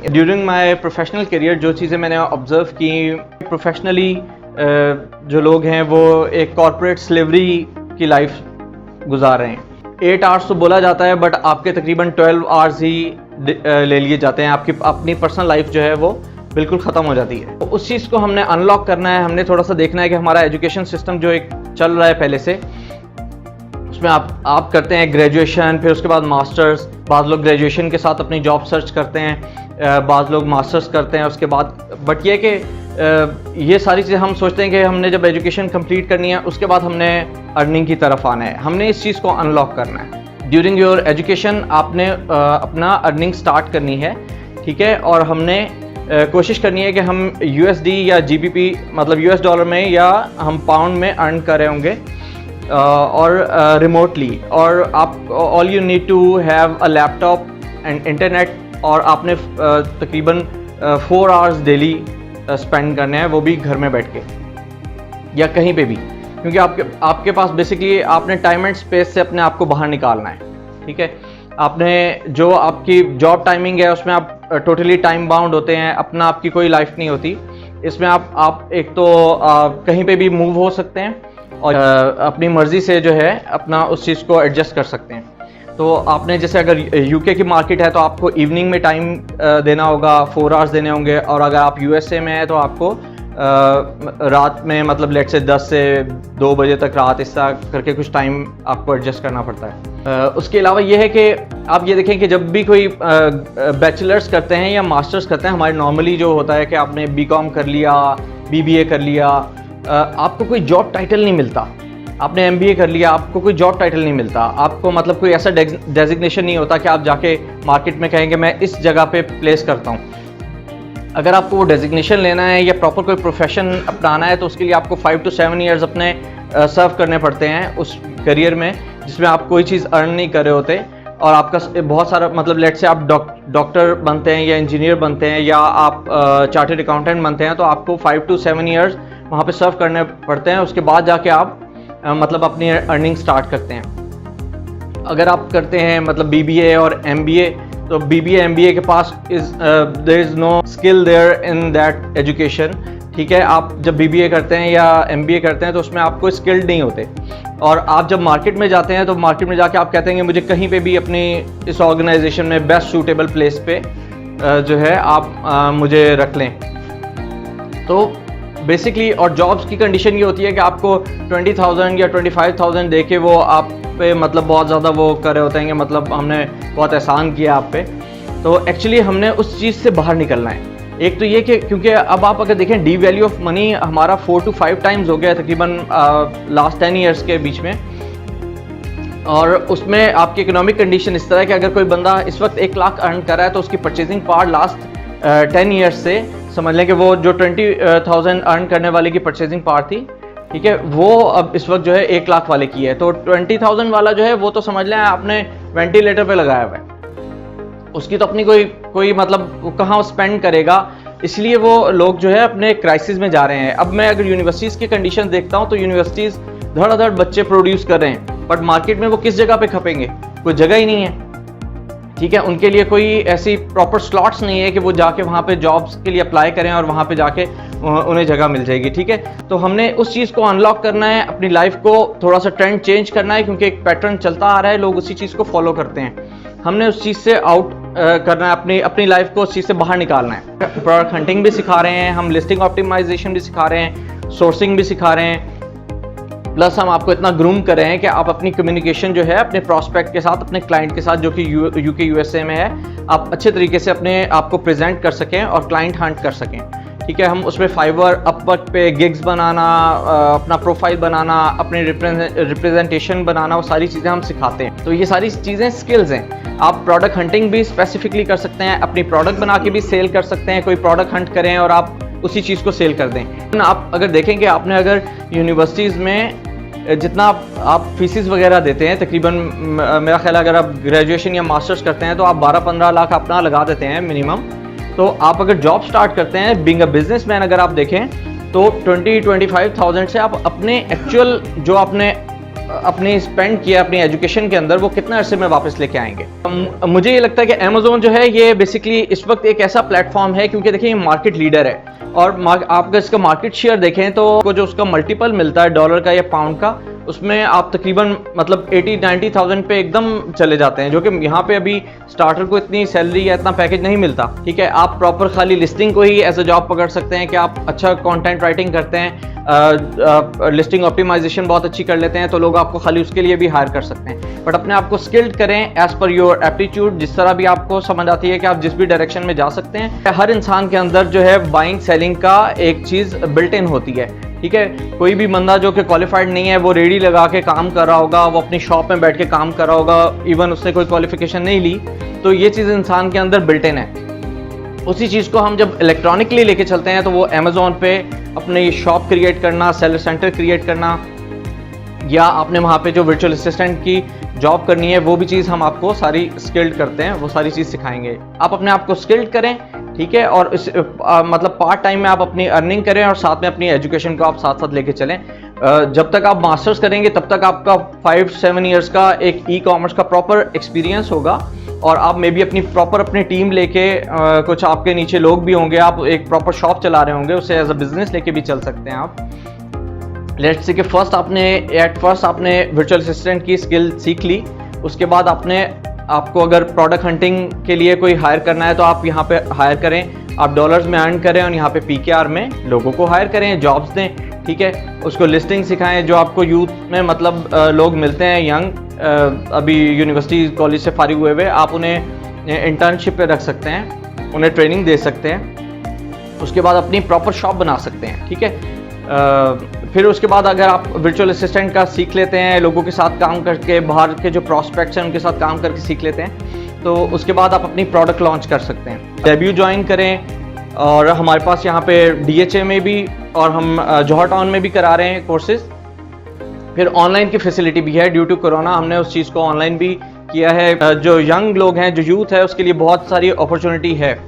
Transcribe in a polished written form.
During my professional career जो चीज़ें मैंने ऑब्ज़र्व की प्रोफेशनली, जो लोग हैं वो एक कॉर्पोरेट स्लेवरी की लाइफ गुजार रहे हैं। 8 आवर्स तो बोला जाता है बट आपके तकरीबन 12 आवर्स ही ले लिए जाते हैं। आपकी अपनी पर्सनल लाइफ जो है वो बिल्कुल ख़त्म हो जाती है। तो उस चीज़ को हमने अनलॉक करना है। हमने थोड़ा सा देखना है कि हमारा एजुकेशन सिस्टम जो एक चल रहा है पहले से, उसमें आप करते हैं ग्रेजुएशन, फिर उसके बाद मास्टर्स। बाद लोग ग्रेजुएशन के साथ अपनी जॉब सर्च करते हैं, बाद लोग मास्टर्स करते हैं उसके बाद। बट ये कि ये सारी चीज़ें हम सोचते हैं कि हमने जब एजुकेशन कंप्लीट करनी है उसके बाद हमने अर्निंग की तरफ आना है। हमने इस चीज़ को अनलॉक करना है। ड्यूरिंग योर एजुकेशन आपने अपना अर्निंग स्टार्ट करनी है, ठीक है। और हमने कोशिश करनी है कि हम USD या GBP मतलब US डॉलर में या हम पाउंड में अर्न कर रहे होंगे और रिमोटली। और आप all you need to have a laptop and internet, और आपने तकरीबन 4 आवर्स डेली स्पेंड करने हैं, वो भी घर में बैठ के या कहीं पे भी, क्योंकि आपके पास बेसिकली आपने टाइम एंड स्पेस से अपने आप को बाहर निकालना है, ठीक है। आपने जो आपकी जॉब टाइमिंग है उसमें आप टोटली टाइम बाउंड होते हैं, अपना आपकी कोई लाइफ नहीं होती। इसमें आप एक तो कहीं पे भी मूव हो सकते हैं और अपनी मर्ज़ी से जो है अपना उस चीज़ को एडजस्ट कर सकते हैं। तो आपने जैसे अगर UK की मार्केट है तो आपको इवनिंग में टाइम देना होगा, 4 आवर्स देने होंगे। और अगर आप USA में है तो आपको रात में मतलब लेट से 10 से 2 बजे तक रात इस तरह करके कुछ टाइम आपको एडजस्ट करना पड़ता है। उसके अलावा ये है कि आप ये देखें कि जब भी कोई बैचलर्स करते हैं या मास्टर्स करते हैं, हमारे नॉर्मली जो होता है कि आपने BCom कर लिया, BBA कर लिया, आपको कोई जॉब टाइटल नहीं मिलता। आपने MBA कर लिया, आपको कोई जॉब टाइटल नहीं मिलता। आपको मतलब कोई ऐसा डेजिग्नेशन नहीं होता कि आप जाके मार्केट में कहेंगे मैं इस जगह पे प्लेस करता हूँ। अगर आपको वो डेजिग्नेशन लेना है या प्रॉपर कोई प्रोफेशन अपनाना है तो उसके लिए आपको 5 to 7 ईयर्स अपने सर्व करने पड़ते हैं उस करियर में जिसमें आप कोई चीज़ अर्न नहीं कर रहे होते। और आपका बहुत सारा मतलब लेट से आप डॉक्टर बनते हैं या इंजीनियर बनते हैं या आप चार्टर्ड अकाउंटेंट बनते हैं, तो आपको 5 to 7 ईयर्स वहाँ पे सर्व करने पड़ते हैं। उसके बाद जाके आप मतलब अपनी अर्निंग स्टार्ट करते हैं। अगर आप करते हैं मतलब BBA और MBA, तो BBA MBA के पास there is no skill there in that education, ठीक है। आप जब BBA करते हैं या MBA करते हैं तो उसमें आप कोई स्किल्ड नहीं होते। और आप जब मार्केट में जाते हैं तो मार्केट में जाके आप कहते हैं कि मुझे कहीं पे भी अपनी इस ऑर्गेनाइजेशन में बेस्ट सूटेबल प्लेस पे जो है आप मुझे रख लें। तो बेसिकली और जॉब्स की कंडीशन ये होती है कि आपको 20,000 या 25,000 दे के वो आप पे मतलब बहुत ज़्यादा वो कर रहे होते हैं कि मतलब हमने बहुत एहसान किया आप पे। तो एक्चुअली हमने उस चीज़ से बाहर निकलना है। एक तो ये कि क्योंकि अब आप अगर देखें डी वैल्यू ऑफ मनी हमारा 4 to 5 टाइम्स हो गया तकरीबन लास्ट 10 ईयर्स के बीच में। और उसमें आपकी इकोनॉमिक कंडीशन इस तरह है कि अगर कोई बंदा इस वक्त 1 लाख अर्न कर रहा है तो उसकी परचेजिंग पावर लास्ट 10 ईयर्स से समझ लें कि वो जो 20,000 अर्न करने वाले की परचेजिंग पावर थी, ठीक है, वो अब इस वक्त जो है 1 लाख वाले की है। तो 20,000 वाला जो है वो तो समझ लें आपने वेंटिलेटर पे लगाया हुआ है, उसकी तो अपनी कोई मतलब कहाँ स्पेंड करेगा। इसलिए वो लोग जो है अपने क्राइसिस में जा रहे हैं। अब मैं अगर यूनिवर्सिटीज़ की कंडीशन देखता हूँ तो यूनिवर्सिटीज़ धड़ाधड़ बच्चे प्रोड्यूस कर रहे हैं, बट मार्केट में वो किस जगह पे खपेंगे, कोई जगह ही नहीं है, ठीक है। उनके लिए कोई ऐसी प्रॉपर स्लॉट्स नहीं है कि वो जाके वहाँ पे जॉब्स के लिए अप्लाई करें और वहाँ पे जाके उन्हें जगह मिल जाएगी, ठीक है। तो हमने उस चीज़ को अनलॉक करना है, अपनी लाइफ को थोड़ा सा ट्रेंड चेंज करना है, क्योंकि एक पैटर्न चलता आ रहा है, लोग उसी चीज़ को फॉलो करते हैं। हमने उस चीज़ से आउट करना है, अपनी लाइफ को उस चीज़ से बाहर निकालना है। प्रोडक्ट हंटिंग भी सिखा रहे हैं हम, लिस्टिंग ऑप्टिमाइजेशन भी सिखा रहे हैं, सोर्सिंग भी सिखा रहे हैं, प्लस हम आपको इतना ग्रूम कर रहे हैं कि आप अपनी कम्युनिकेशन जो है अपने प्रॉस्पेक्ट के साथ, अपने क्लाइंट के साथ जो कि UK USA में है, आप अच्छे तरीके से अपने आप को प्रेजेंट कर सकें और क्लाइंट हंट कर सकें, ठीक है। हम उसमें फाइवर, अपवर्क पे गिग्स बनाना, अपना प्रोफाइल बनाना, अपनी रिप्रेजेंटेशन बनाना, वो सारी चीज़ें हम सिखाते हैं। तो ये सारी चीज़ें स्किल्स हैं। आप प्रोडक्ट हंटिंग भी स्पेसिफिकली कर सकते हैं, अपनी प्रोडक्ट बना के भी सेल कर सकते हैं। कोई प्रोडक्ट हंट करें और आप उसी चीज़ को सेल कर दें। आप अगर देखें कि आपने अगर यूनिवर्सिटीज़ में जितना आप फीसिस वगैरह देते हैं, तकरीबन मेरा ख्याल अगर आप ग्रेजुएशन या मास्टर्स करते हैं तो आप 12-15 लाख अपना लगा देते हैं मिनिमम। तो आप अगर जॉब स्टार्ट करते हैं बीइंग अ बिजनेसमैन, अगर आप देखें तो 20-25,000 से आप अपने एक्चुअल जो आपने अपनी स्पेंड किया अपनी एजुकेशन के अंदर, वो कितना अरसे में वापस लेके आएंगे। मुझे ये लगता है कि अमेज़ॉन जो है ये बेसिकली इस वक्त एक ऐसा प्लेटफॉर्म है, क्योंकि देखिए ये मार्केट लीडर है, और आप अगर इसका मार्केट शेयर देखें तो जो उसका मल्टीपल मिलता है डॉलर का या पाउंड का, उसमें आप तकरीबन मतलब 80-90,000 पे एकदम चले जाते हैं, जो कि यहाँ पे अभी स्टार्टर को इतनी सैलरी या इतना पैकेज नहीं मिलता। ठीक है, आप प्रॉपर खाली लिस्टिंग को ही एज अ जॉब पकड़ सकते हैं कि आप अच्छा कंटेंट राइटिंग करते हैं, लिस्टिंग ऑप्टिमाइजेशन बहुत अच्छी कर लेते हैं, तो लोग आपको खाली उसके लिए भी हायर कर सकते हैं। बट अपने आप को स्किल्ड करें एज पर योर एप्टीट्यूड, जिस तरह भी आपको समझ आती है कि आप जिस भी डायरेक्शन में जा सकते हैं। हर इंसान के अंदर जो है बाइंग सेलिंग का एक चीज़ बिल्ट इन होती है। ठीक है, कोई भी बंदा जो कि क्वालिफाइड नहीं है, वो रेडी लगा के काम कर रहा होगा, वो अपनी शॉप में बैठ के काम कर रहा होगा, इवन उसने कोई क्वालिफिकेशन नहीं ली, तो ये चीज़ इंसान के अंदर बिल्ट इन है। उसी चीज़ को हम जब इलेक्ट्रॉनिकली लेके चलते हैं तो वो अमेज़ॉन पे अपनी शॉप क्रिएट करना, सेलर सेंटर क्रिएट करना, या आपने वहाँ पे जो वर्चुअल असिस्टेंट की जॉब करनी है, वो भी चीज़ हम आपको सारी स्किल्ड करते हैं, वो सारी चीज़ सिखाएंगे। आप अपने आप को स्किल्ड करें, ठीक है, और इस मतलब पार्ट टाइम में आप अपनी अर्निंग करें और साथ में अपनी एजुकेशन को आप साथ साथ लेके चलें। जब तक आप मास्टर्स करेंगे तब तक आपका 5-7 ईयर्स का एक ई कॉमर्स का प्रॉपर एक्सपीरियंस होगा, और आप मे बी अपनी टीम लेके कुछ आपके नीचे लोग भी होंगे, आप एक प्रॉपर शॉप चला रहे होंगे, उसे एज अ बिजनेस लेके भी चल सकते हैं आप। लेट्स से कि फर्स्ट आपने वर्चुअल असिस्टेंट की स्किल सीख ली, उसके बाद आपको अगर प्रोडक्ट हंटिंग के लिए कोई हायर करना है तो आप यहाँ पे हायर करें, आप डॉलर्स में अर्न करें और यहाँ पे PKR में लोगों को हायर करें, जॉब्स दें। ठीक है, उसको लिस्टिंग सिखाएं, जो आपको यूथ में मतलब लोग मिलते हैं यंग, अभी यूनिवर्सिटी कॉलेज से फारिग हुए, आप उन्हें इंटर्नशिप पे रख सकते हैं, उन्हें ट्रेनिंग दे सकते हैं, उसके बाद अपनी प्रॉपर शॉप बना सकते हैं। ठीक है, फिर उसके बाद अगर आप वर्चुअल असिस्टेंट का सीख लेते हैं, लोगों के साथ काम करके, बाहर के जो प्रॉस्पेक्ट्स हैं उनके साथ काम करके सीख लेते हैं, तो उसके बाद आप अपनी प्रोडक्ट लॉन्च कर सकते हैं। डेब्यू ज्वाइन करें, और हमारे पास यहाँ पे DHA में भी और हम जौहर टाउन में भी करा रहे हैं कोर्सेज। फिर ऑनलाइन की फैसिलिटी भी है, ड्यू टू कोरोना हमने उस चीज़ को ऑनलाइन भी किया है। जो यंग लोग हैं, जो यूथ है, उसके लिए बहुत सारी अपॉर्चुनिटी है।